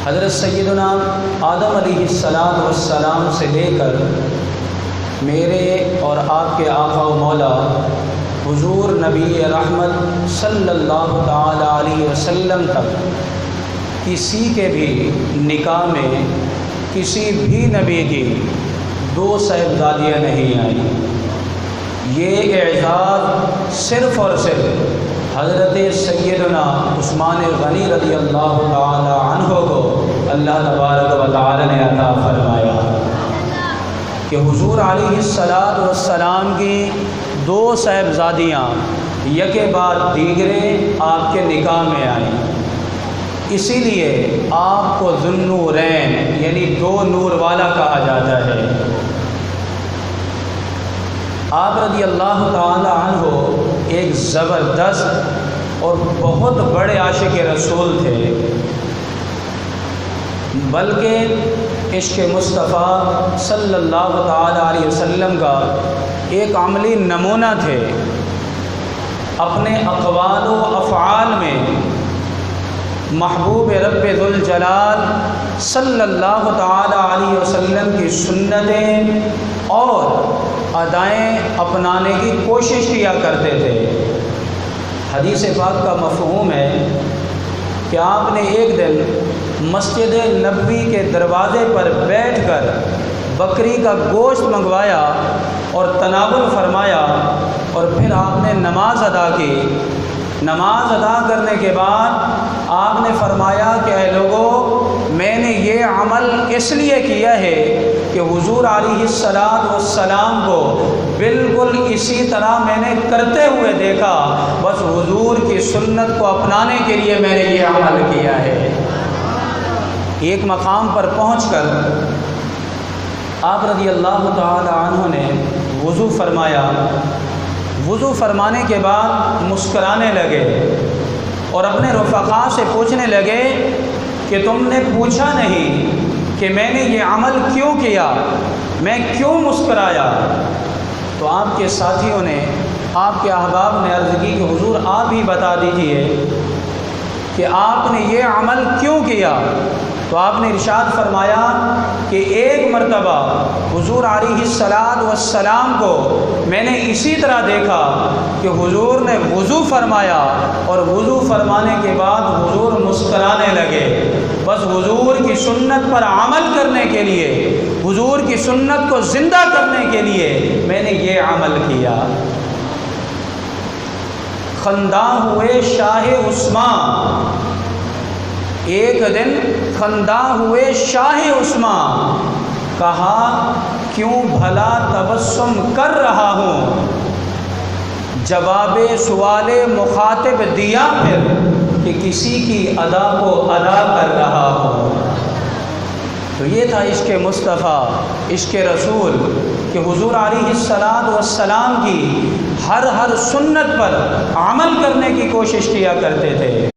حضرت سیدنا آدم علیہ السلام سے لے کر میرے اور آپ کے آقا و مولا حضور نبی رحمت صلی اللہ تعالی علیہ وسلم تک کسی کے بھی نکاح میں کسی بھی نبی کی 2 صاحبزادیاں نہیں آئیں۔ یہ اعزاز صرف اور صرف حضرت سیدنا عثمان غنی رضی اللہ تعالی عنہ کو اللہ تبارک و تعالی نے عطا فرمایا کہ حضور علیہ السلام کی 2 صاحبزادیاں یکے بعد دیگرے آپ کے نکاح میں آئیں۔ اسی لیے آپ کو ذو النورین یعنی 2 نور والا کہا جاتا ہے۔ آپ رضی اللہ تعالی عنہ ایک زبردست اور بہت بڑے عاشق رسول تھے، بلکہ عشق مصطفیٰ صلی اللہ تعالی علیہ وسلم کا ایک عملی نمونہ تھے۔ اپنے اقوال و افعال میں محبوب رب ذوالجلال صلی اللہ تعالی علیہ وسلم کی سنتیں اور ادائیں اپنانے کی کوشش کیا کرتے تھے۔ حدیث پاک کا مفہوم ہے کہ آپ نے ایک دن مسجد نبوی کے دروازے پر بیٹھ کر بکری کا گوشت منگوایا اور تناول فرمایا، اور پھر آپ نے نماز ادا کی۔ نماز ادا کرنے کے بعد آپ نے فرمایا کہ اے لوگو، میں نے یہ عمل اس لیے کیا ہے کہ حضور علیہ السلام کو بالکل اسی طرح میں نے کرتے ہوئے دیکھا، بس حضور کی سنت کو اپنانے کے لیے میں نے یہ عمل کیا ہے۔ ایک مقام پر پہنچ کر آپ رضی اللہ تعالی عنہ نے وضو فرمایا۔ وضو فرمانے کے بعد مسکرانے لگے اور اپنے رفقاء سے پوچھنے لگے کہ تم نے پوچھا نہیں کہ میں نے یہ عمل کیوں کیا، میں کیوں مسکرایا؟ تو آپ کے ساتھیوں نے، آپ کے احباب نے عرض کی کہ حضور آپ ہی بتا دیجئے کہ آپ نے یہ عمل کیوں کیا؟ تو آپ نے ارشاد فرمایا کہ ایک مرتبہ حضور علیہ السلام کو میں نے اسی طرح دیکھا کہ حضور نے وضو فرمایا اور وضو فرمانے کے بعد حضور مسکرانے لگے۔ بس حضور کی سنت پر عمل کرنے کے لیے، حضور کی سنت کو زندہ کرنے کے لیے میں نے یہ عمل کیا۔ خنداں ہوئے شاہ عثمان، ایک دن خنداں ہوئے شاہ عثمان، کہا کیوں بھلا تبسم کر رہا ہوں؟ جواب سوال مخاطب دیا پھر کہ کسی کی ادا کو ادا کر رہا ہوں۔ تو یہ تھا عشق مصطفیٰ، عشق رسول، کہ حضور علیہ السلام کی ہر سنت پر عمل کرنے کی کوشش کیا کرتے تھے۔